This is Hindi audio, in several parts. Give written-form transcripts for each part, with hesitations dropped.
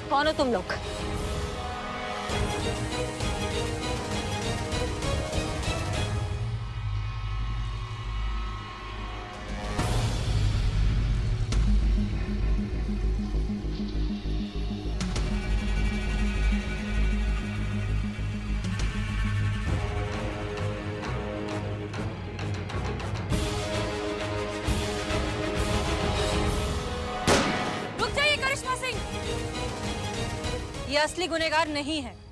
कौन हो तुम लोग? रुक जाइए करिश्मा सिंह, ये असली गुनहगार नहीं है।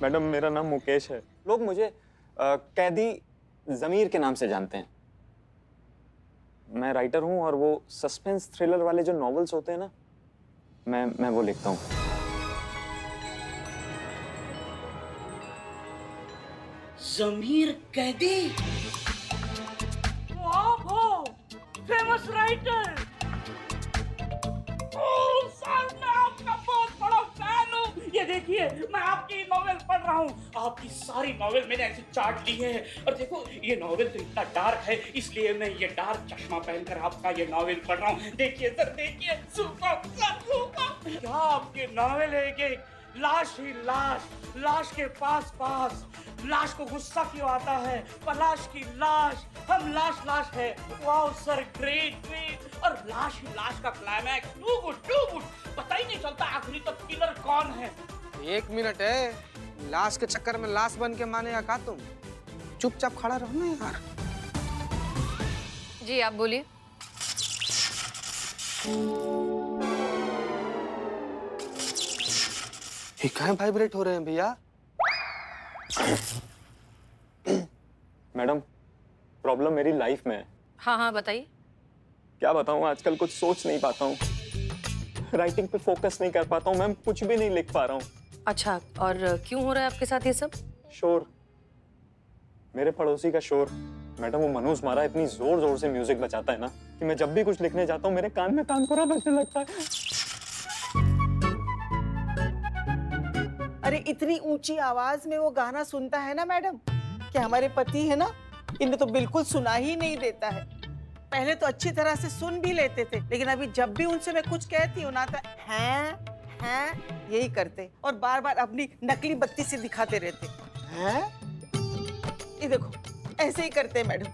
मैडम मेरा नाम मुकेश है, लोग मुझे कैदी ज़मीर के नाम से जानते हैं। मैं राइटर हूँ और वो सस्पेंस थ्रिलर वाले जो नॉवेल्स होते हैं ना, मैं वो लिखता हूँ। ज़मीर कैदी? वो आप हो, फेमस राइटर। ओह सर, मैं आपका बहुत बड़ा फैन हूँ। ये देखिए, मैं आपकी नॉवेल पढ़ रहा हूँ। आपकी सारी नॉवेल मैंने ऐसे चाट ली है। और देखो, ये नॉवेल तो इतना डार्क है, इसलिए मैं ये डार्क चश्मा पहनकर आपका ये नॉवेल पढ़ रहा हूँ। देखिए सर, देखिए, सुपर सुपर। क्या आपकी नॉवेल है कि लाश ही लाश, लाश के पास पास, लाश को गुस्सा क्यों आता है, पलाश की लाश, हम लाश लाश है। Wow sir, great great. और लाश ही लाश का climax, too good too good. पता ही नहीं चलता आखिरी तक किलर कौन है। 1 मिनट है, लाश के चक्कर में लाश बन के मानेगा का तुम? चुपचाप खड़ा रहो ना यार। जी आप बोलिए। ये कहाँ वाइब्रेट हो रहे हैं भैया? मैडम प्रॉब्लम मेरी लाइफ में है। हाँ हाँ बताइए। क्या बताऊँ, आजकल कुछ सोच नहीं पाता हूँ, राइटिंग पे फोकस नहीं कर पाता हूँ मैम, कुछ भी नहीं लिख पा रहा हूँ। अच्छा, और क्यों हो रहा है आपके साथ ये सब? शोर, मेरे पड़ोसी का शोर। मैडम वो मनोज मारा इतनी जोर जोर से म्यूजिक बजाता है ना कि मैं जब भी कुछ लिखने जाता हूँ मेरे कान में तानपुरा बजने लगता है। अरे इतनी ऊंची आवाज में वो गाना सुनता है ना मैडम, कि हमारे पति है ना, इन्हें तो बिल्कुल सुना ही नहीं देता है। पहले तो अच्छी तरह से सुन भी लेते थे, लेकिन अभी जब भी उनसे मैं कुछ कहती हूँ ना तो हैं यही करते और बार बार अपनी नकली बत्ती से दिखाते रहते हैं। ये देखो ऐसे ही करते हैं मैडम।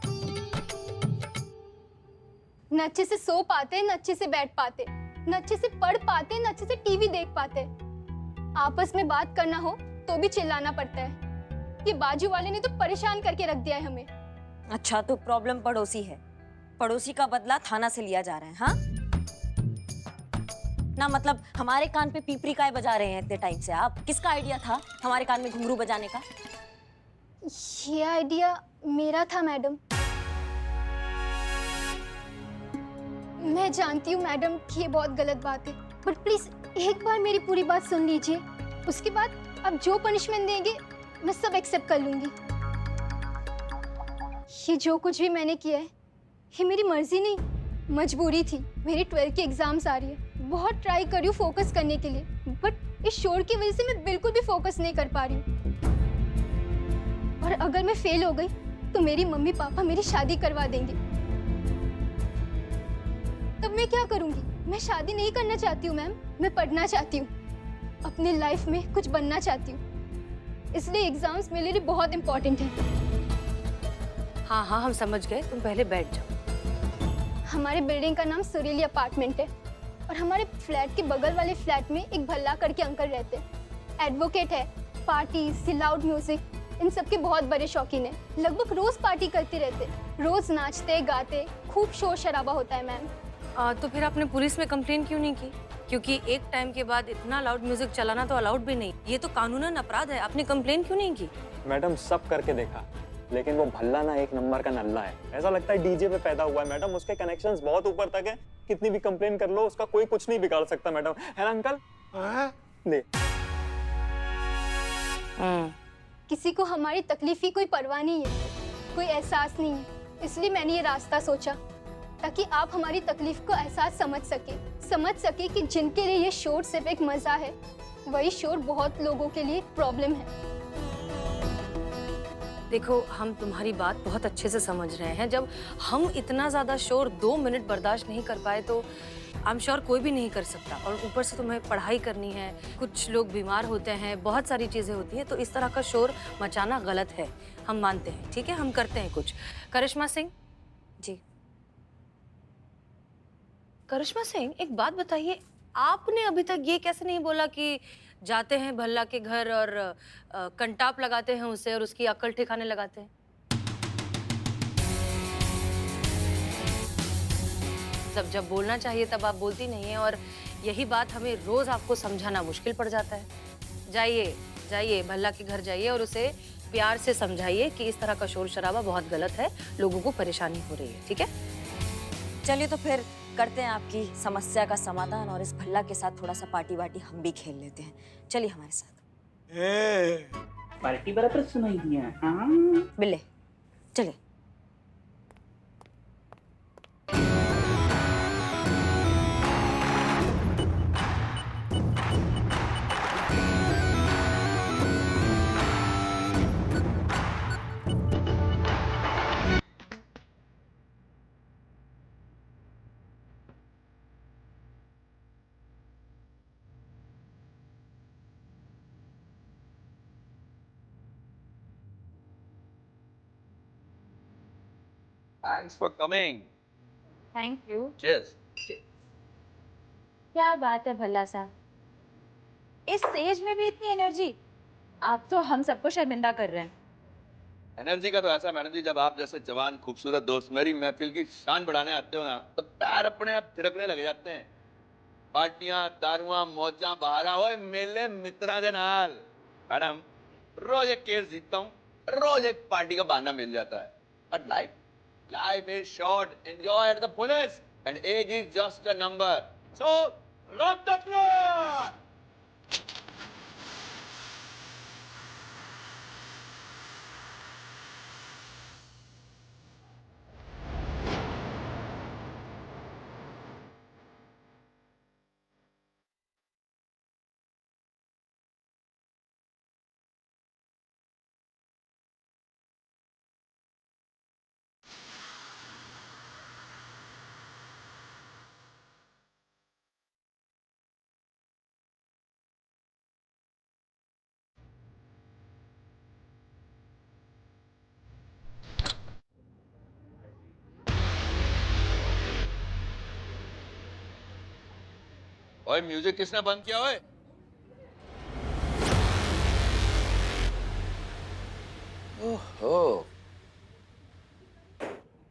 न अच्छे से सो पाते, न अच्छे से बैठ पाते, न अच्छे से पढ़ पाते, न अच्छे से टीवी देख पाते। आपस में बात करना हो तो भी चिल्लाना पड़ता है। ये बाजू वाले ने तो परेशान करके रख दिया है हमें। अच्छा, तो प्रॉब्लम पड़ोसी है, पड़ोसी का बदला थाना से लिया जा रहा है? हाँ ना, मतलब हमारे कान पे पीपरी काय बजा रहे हैं इतने टाइम से आप? किसका आइडिया था हमारे कान में घुंघरू बजाने का? ये आइडिया मेरा था मैडम। मैं जानती हूँ मैडम कि ये बहुत गलत बात है, बट प्लीज एक बार मेरी पूरी बात सुन लीजिए। उसके बाद आप जो पनिशमेंट देंगे मैं सब एक्सेप्ट कर लूंगी। ये जो कुछ भी मैंने किया है ये मेरी मर्जी नहीं, मजबूरी थी। मेरी 12th की एग्जाम्स आ रही है, बहुत ट्राई कर रही हूँ फोकस करने के लिए, बट इस शोर की वजह से मैं बिल्कुल भी फोकस नहीं कर पा रही हूँ। और अगर मैं फेल हो गई तो मेरी मम्मी पापा मेरी शादी करवा देंगे। तब मैं क्या करूंगी? मैं शादी नहीं करना चाहती हूँ मैम, मैं पढ़ना चाहती हूँ, अपनी लाइफ में कुछ बनना चाहती हूँ। इसलिए एग्जाम्स मेरे लिए बहुत इंपॉर्टेंट है। हाँ हाँ, हम समझ गए, तुम पहले बैठ जाओ। हमारे बिल्डिंग का नाम सुरीली अपार्टमेंट है और हमारे फ्लैट के बगल वाले फ्लैट में एक भल्ला करके अंकल रहते हैं। एडवोकेट है, पार्टीज, लाउड म्यूजिक, इन सब के बहुत बड़े शौकीन है। लगभग रोज पार्टी करते रहते, रोज नाचते गाते, खूब शोर शराबा होता है मैम। तो फिर आपने पुलिस में कंप्लेन क्यों नहीं की? क्योंकि एक टाइम के बाद इतना लाउड म्यूजिक चलाना तो अलाउड भी नहीं, ये तो कानूनन अपराध है। आपने कंप्लेन क्यों नहीं की? मैडम सब करके देखा, लेकिन वो भल्ला ना एक नंबर का नल्ला है। ऐसा लगता है डीजे पे पैदा हुआ है मैडम। उसके कनेक्शंस बहुत ऊपर तक है, कितनी भी कंप्लेन कर लो उसका कोई कुछ नहीं बिगाड़ सकता मैडम, है ना अंकल? ले। किसी को हमारी तकलीफ की कोई परवाह नहीं है, कोई एहसास नहीं है। इसलिए मैंने ये रास्ता सोचा ताकि आप हमारी तकलीफ को एहसास समझ सके कि जिनके लिए ये शोर सिर्फ एक मजा है, वही शोर बहुत लोगों के लिए प्रॉब्लम है। देखो, हम तुम्हारी बात बहुत अच्छे से समझ रहे हैं। जब हम इतना ज्यादा शोर 2 मिनट बर्दाश्त नहीं कर पाए तो आई एम श्योर कोई भी नहीं कर सकता। और ऊपर से तुम्हें पढ़ाई करनी है, कुछ लोग बीमार होते हैं, बहुत सारी चीजें होती हैं, तो इस तरह का शोर मचाना गलत है। हम मानते हैं, ठीक है, हम करते हैं कुछ। करिश्मा सिंह जी, करिश्मा सिंह एक बात बताइए, आपने अभी तक ये कैसे नहीं बोला कि जाते हैं भल्ला के घर और कंटाप लगाते हैं उसे और उसकी अक्ल ठिकाने लगाते हैं? जब बोलना चाहिए तब आप बोलती नहीं है, और यही बात हमें रोज आपको समझाना मुश्किल पड़ जाता है। जाइए भल्ला के घर जाइए और उसे प्यार से समझाइए कि इस तरह का शोर शराबा बहुत गलत है, लोगों को परेशानी हो रही है, ठीक है? चलिए तो फिर करते हैं आपकी समस्या का समाधान, और इस भल्ला के साथ थोड़ा सा पार्टी वार्टी हम भी खेल लेते हैं। चलिए हमारे साथ। पार्टी बराबर सुनाई दिया। हाँ बिल्ले चलिए। Thanks for coming. Thank you. Cheers. क्या बात है भल्ला साहब, इस एज में भी इतनी एनर्जी। आप तो हम सबको शर्मिंदा कर रहे हैं। एनर्जी का तो ऐसा मैडम जी, जब आप जैसे जवान खूबसूरत दोस्त मेरी महफिल की शान बढ़ाने आते हो ना, तो पैर अपने आप थिरकने लग जाते हैं। पार्टियां, दारुआं, मौजां, बहारा होए मेले मित्रा दे नाल। मैडम रोज एक केस जीतता हूँ, रोज एक पार्टी का बहाना मिल जाता है। But life is short. Enjoy at the fullest, and age is just a number. So rock the floor. ओए म्यूजिक किसने बंद किया ओए? ओहो,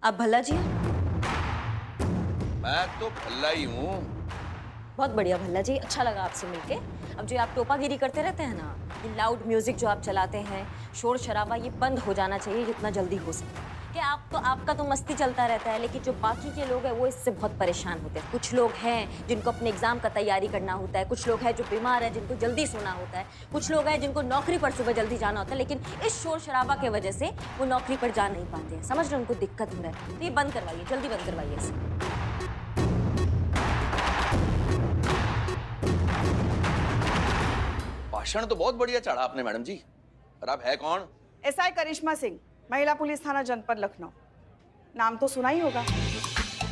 आप भल्ला जी? मैं तो भल्ला ही हूँ। बहुत बढ़िया भल्ला जी, अच्छा लगा आपसे मिलके। अब जो आप टोपागिरी करते रहते हैं ना, ये लाउड म्यूजिक जो आप चलाते हैं, शोर शराबा, ये बंद हो जाना चाहिए जितना जल्दी हो सके। कि आपका तो मस्ती चलता रहता है, लेकिन जो बाकी के लोग हैं वो इससे बहुत परेशान होते हैं। कुछ लोग हैं जिनको अपने एग्जाम का तैयारी करना होता है, कुछ लोग हैं जो बीमार हैं जिनको जल्दी सोना होता है, कुछ लोग हैं जिनको नौकरी पर सुबह जल्दी जाना होता है, लेकिन इस शोर शराबा के वजह से वो नौकरी पर जा नहीं पाते हैं। समझ रहे, उनको दिक्कत हो रहा है। तो ये बंद करवाइए, जल्दी बंद करवाइए इसे। भाषण तो बहुत बढ़िया चढ़ा आपने मैडम जी, पर आप है कौन? एसआई करिश्मा सिंह, महिला पुलिस थाना जनपद लखनऊ। नाम तो सुना ही होगा,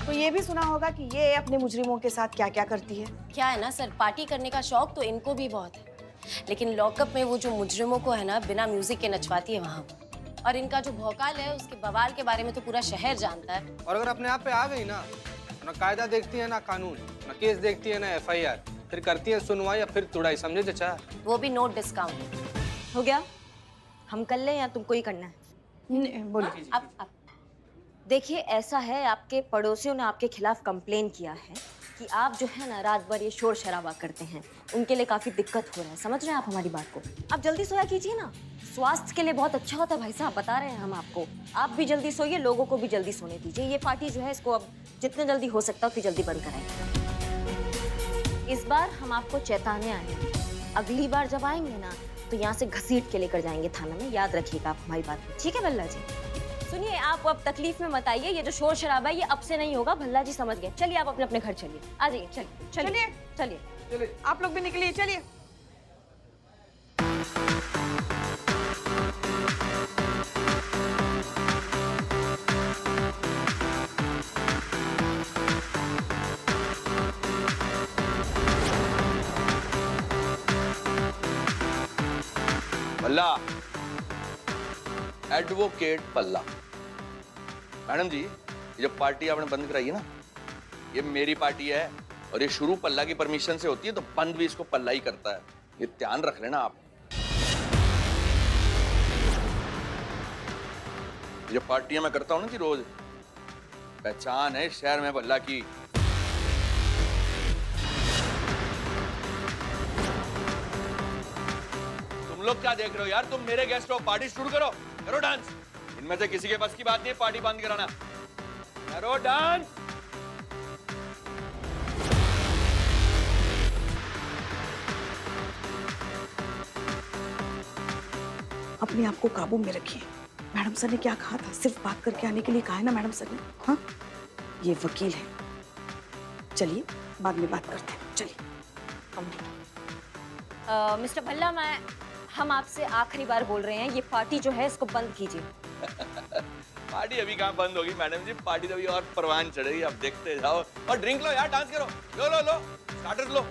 तो ये भी सुना होगा कि ये अपने मुजरिमों के साथ क्या क्या करती है। क्या है ना सर, पार्टी करने का शौक तो इनको भी बहुत है, लेकिन लॉकअप में वो जो मुजरिमों को है ना बिना म्यूजिक के नचवाती है वहाँ। और इनका जो भौकाल है उसके बवाल के बारे में तो पूरा शहर जानता है। और अगर अपने आप पे आ गई ना, ना कायदा देखती है ना कानून, ना केस देखती है ना FIR, फिर करती है सुनवाई या फिर तुड़ाई, समझे चाचा? वो भी नो डिस्काउंट। हो गया? हम कर लें या तुमको ही करना है? बोलिए। आप देखिए, ऐसा है, आपके पड़ोसियों ने आपके खिलाफ कंप्लेन किया है कि आप जो है ना रात भर ये शोर शराबा करते हैं, उनके लिए काफी दिक्कत हो रहा है। समझ रहे हैं आप हमारी बात को? आप जल्दी सोया कीजिए ना, स्वास्थ्य के लिए बहुत अच्छा होता है भाई साहब, बता रहे हैं हम आपको। आप भी जल्दी सोइए, लोगों को भी जल्दी सोने दीजिए। ये पार्टी जो है इसको अब जितने जल्दी हो सकता है उतनी जल्दी बंद कराएंगे। इस बार हम आपको चेताने आए हैं, अगली बार जब आएंगे ना तो यहाँ से घसीट के लेकर जाएंगे थाना में, याद रखिएगा आप हमारी बात को। ठीक है भल्ला जी? सुनिए, आप अब तकलीफ में मत आइए, ये जो शोर शराबा है ये अब से नहीं होगा, भल्ला जी समझ गए। चलिए आप अपने अपने घर चलिए, आ जाइए, चलिए चलिए चलिए। आप लोग भी निकलिए, चलिए। पल्ला, एडवोकेट पल्ला। मैडम जी, ये जो पार्टी आपने बंद कराई है ना, ये मेरी पार्टी है और ये शुरू पल्ला की परमिशन से होती है, तो बंद भी इसको पल्ला ही करता है। ये ध्यान रख लेना आप। ये जो पार्टियां मैं करता हूं ना जी रोज, पहचान है शहर में पल्ला की। तुम लोग क्या देख रहे हो यार? तुम मेरे गेस्ट हो, पार्टी शुरू करो, करो डांस। इनमें से किसी के बस की बात नहीं है पार्टी बंद कराना। करो डांस। अपने आप को काबू में रखिए। मैडम सर ने क्या कहा था? सिर्फ बात करके आने के लिए कहा है ना मैडम सर ने? हाँ, ये वकील है। चलिए बाद में बात करते हैं, चलिए। मिस्टर भल्ला, हम आपसे आखिरी बार बोल रहे हैं, ये पार्टी जो है इसको बंद कीजिए। पार्टी अभी कहाँ बंद होगी मैडम जी? पार्टी तो अभी और परवान चढ़ेगी, आप देखते जाओ। और ड्रिंक लो यार, डांस करो, लो लो लो, स्टार्टर्स लो।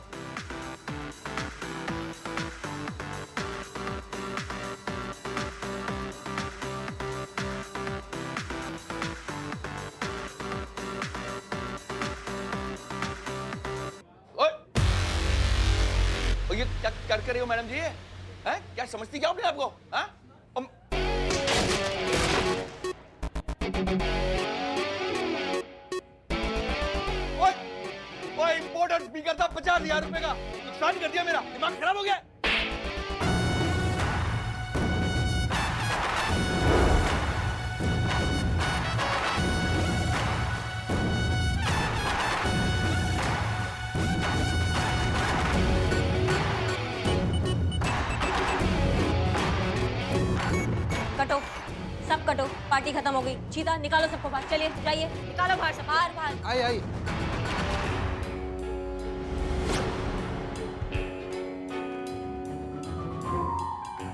ओए, ये क्या कर रही हो मैडम जी? हैं? क्या समझती क्या अपने आपको? हाँ? ओए, इंपोर्टेड स्पीकर था 50,000 रुपए का, नुकसान कर दिया मेरा, दिमाग खराब हो गया। कटो, सब कटो, पार्टी खत्म हो गई। चीता निकालो सबको बाहर, चलिए जाइए, निकालो बाहर सब, बाहर बाहर। आई आई।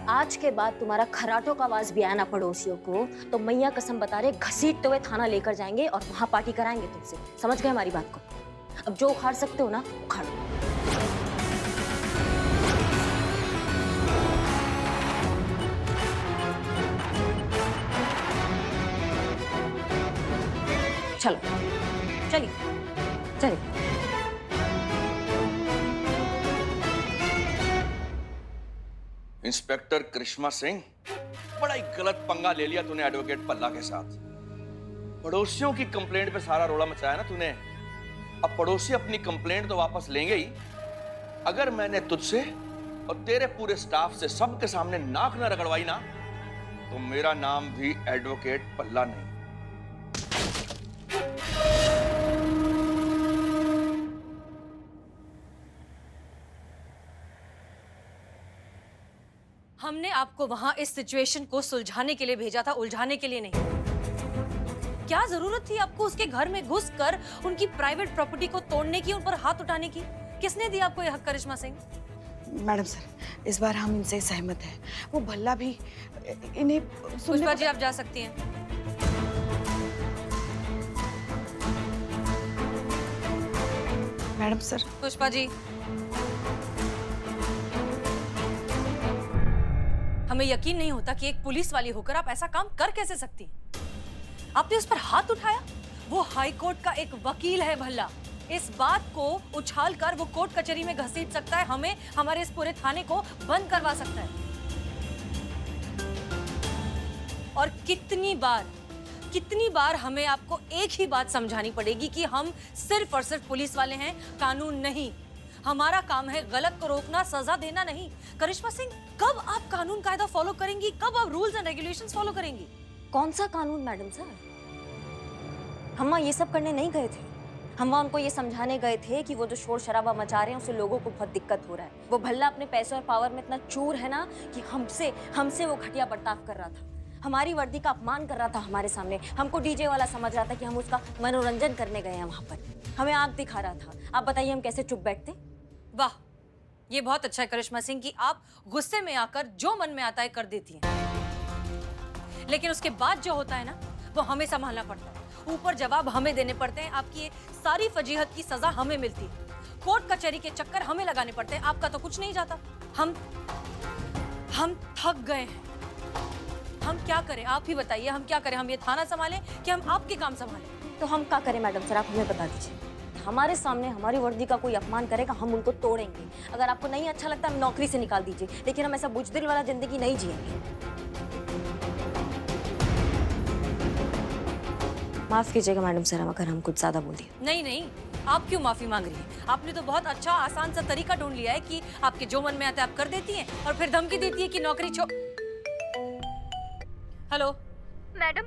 आज के बाद तुम्हारा खराटों का आवाज भी आया ना पड़ोसियों को, तो मैया कसम बता रहे घसीटते हुए थाना लेकर जाएंगे और वहां पार्टी कराएंगे तुमसे। समझ गए हमारी बात को? अब जो उखाड़ सकते हो ना उखाड़ो। चलो चलिए चलिए। इंस्पेक्टर करिश्मा सिंह, बड़ा ही गलत पंगा ले लिया तूने एडवोकेट पल्ला के साथ। पड़ोसियों की कंप्लेंट पे सारा रोड़ा मचाया ना तूने। अब पड़ोसी अपनी कंप्लेंट तो वापस लेंगे ही, अगर मैंने तुझसे और तेरे पूरे स्टाफ से सबके सामने नाक न रगड़वाई ना, तो मेरा नाम भी एडवोकेट पल्ला नहीं। हमने आपको वहां इस सिचुएशन को सुलझाने के लिए भेजा था, उलझाने के लिए नहीं। क्या जरूरत थी आपको उसके घर में घुसकर उनकी प्राइवेट प्रॉपर्टी को तोड़ने की, उन पर हाथ उठाने की? किसने दिया आपको यह हक करिश्मा सिंह? मैडम सर, इस बार हम इनसे सहमत हैं। वो भल्ला भी इन्हें पुष्पा जी, आप जा सकती हैं। Madam sir. पुष्पा जी, हमें यकीन नहीं होता कि एक पुलिस वाली होकर आप ऐसा काम कर कैसे सकती हैं। आपने उस पर हाथ उठाया। वो हाई कोर्ट का एक वकील है भल्ला। इस बात को उछालकर वो कोर्ट कचहरी में घसीट सकता है, हमें, हमारे इस पूरे थाने को बंद करवा सकता है। और कितनी बार हमें आपको एक ही बात समझानी पड़ेगी कि हम सिर्फ और सिर्फ पुलिस वाले हैं, कानून नहीं। हमारा काम है गलत को रोकना, सजा देना नहीं। करिश्मा सिंह, कब आप कानून कायदा फॉलो करेंगी? कब आप रूल्स एंड रेगुलेशंस फॉलो करेंगी? कौन सा कानून मैडम सर? हम वहाँ ये सब करने नहीं गए थे। हम वहाँ उनको ये समझाने गए थे कि वो जो शोर शराबा मचा रहे हैं उससे लोगों को बहुत दिक्कत हो रहा है। वो भल्ला अपने पैसे और पावर में इतना चूर है ना कि हमसे वो घटिया बर्ताव कर रहा था, हमारी वर्दी का अपमान कर रहा था हमारे सामने। हमको डीजे वाला समझ रहा था कि हम उसका मनोरंजन करने गए हैं वहाँ पर, हमें आंख दिखा रहा था। आप बताइए हम कैसे चुप बैठते? वाह, ये बहुत अच्छा है करिश्मा सिंह कि आप गुस्से में आकर जो मन में आता है कर देती हैं, लेकिन उसके बाद जो होता है ना वो हमें संभालना पड़ता है। ऊपर जवाब हमें देने पड़ते हैं। आपकी ये सारी फजीहत की सजा हमें मिलती है। कोर्ट कचहरी के चक्कर हमें लगाने पड़ते हैं। आपका तो कुछ नहीं जाता। हम थक गए हैं। हम क्या करें? आप ही बताइए, हम क्या करें? हम ये थाना संभालें कि हम आपके काम संभालें? तो हम क्या करें मैडम सर, आप हमें बता दीजिए। हमारे सामने हमारी वर्दी का कोई अपमान करेगा, हम उनको तोड़ेंगे। अगर आपको नहीं अच्छा लगता हम नौकरी से निकाल दीजिए, लेकिन हम ऐसा बुजदिल वाला जिंदगी नहीं जिएंगे। माफ कीजिएगा मैडम सर अगर हम कुछ ज्यादा बोल दिए। नहीं, आप क्यों माफी मांग रही हैं? आपने तो बहुत अच्छा आसान सा तरीका ढूंढ लिया है कि आपके जो मन में आता है आप कर देती हैं और फिर धमकी देती है कि नौकरी छोड़। हेलो मैडम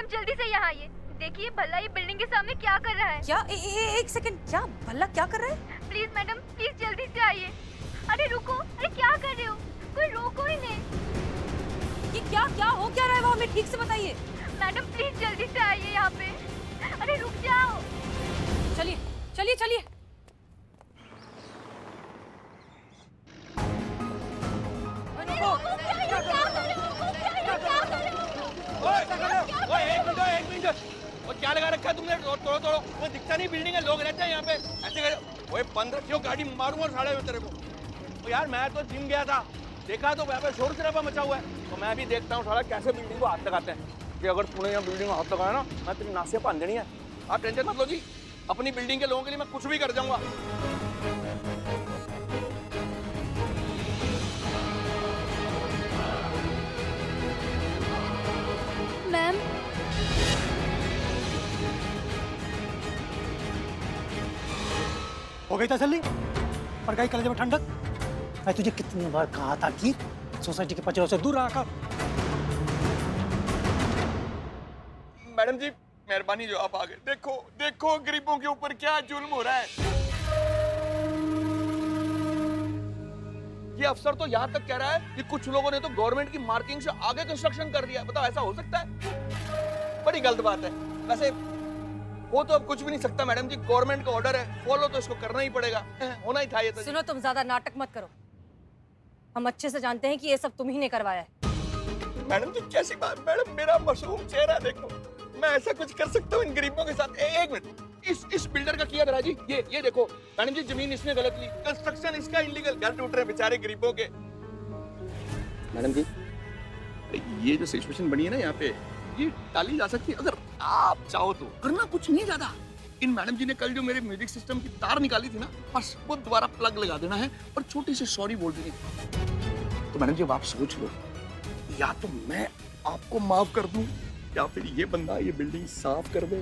जल्दी से यहाँ आइए। देखिए भल्ला ये बिल्डिंग के सामने क्या कर रहा है। क्या? एक सेकंड, क्या भल्ला क्या कर रहा है? प्लीज मैडम, प्लीज जल्दी से आइए। अरे रुको, अरे क्या कर रहे हो? कोई रोको ही नहीं। ये क्या हो क्या रहा है? वो हमें ठीक से बताइए। मैडम प्लीज जल्दी से आइए यहाँ पे। अरे रुक जाओ। चलिए। एक मिनट। और क्या लगा रखा है तुमने? तोड़ो। वो दिखता नहीं बिल्डिंग है, लोग रहते हैं यहाँ पे। ऐसे करो। ओए बंद रखियो, गाड़ी मारूंगा साढ़े में तेरे को। तो यार मैं तो जिम गया था, देखा तो वहाँ पे शोर शराबा मचा हुआ है, तो मैं भी देखता हूँ साला कैसे बिल्डिंग को हाथ लगाते हैं। कि अगर तूने यहाँ बिल्डिंग को हाथ लगाया ना, मैं तेरी नासिया बांध देनी है। आप टेंशन मत लो जी, अपनी बिल्डिंग के लोगों के लिए मैं कुछ भी कर जाऊंगा। मैम हो गई तसल्ली? पड़ गई कलेजे में ठंडक? मैं तुझे कितनी बार कहा था कि सोसाइटी के पचड़ों से दूर रहा कर। मैडम जी मेहरबानी, जो आप आ गए। देखो गरीबों के ऊपर क्या जुल्म हो रहा है। ये अफसर तो यहाँ तक कह रहा है कि कुछ लोगों ने तो गवर्नमेंट की मार्किंग से आगे कंस्ट्रक्शन कर दिया। बताओ ऐसा हो सकता है? बड़ी गलत बात है। वैसे वो तो अब कुछ भी नहीं सकता मैडम जी, गवर्नमेंट का ऑर्डर है, फॉलो तो इसको करना ही पड़ेगा। होना ही था ये तो। सुनो, तुम ज्यादा नाटक मत करो। हम अच्छे से जानते हैं कि ये सब तुम ही ने करवाया है। मैडम जी कैसी बात? मैडम मेरा मासूम चेहरा देखो, मैं ऐसा कुछ कर सकता हूँ इन गरीबों के साथ? एक मिनट, इस बिल्डर का किया धरा जी। ये देखो मैडम जी, जमीन इसने गलत ली, कंस्ट्रक्शन इसका इलीगल, घर टूट रहे बेचारे गरीबों के। मैडम जी ये जो सिचुएशन बनी है ना यहाँ पे, ये टाली जा सकती है अगर आप चाहो तो। करना कुछ नहीं ज्यादा। इन मैडम जी ने कल जो मेरे म्यूजिक सिस्टम की तार निकाली थी ना, बस वो दोबारा प्लग लगा देना है और छोटी सी सॉरी बोल देनी। तो मैडम जी अब आप सोच लो, या तो मैं आपको माफ कर दूं या फिर ये बंदा ये बिल्डिंग साफ कर दे।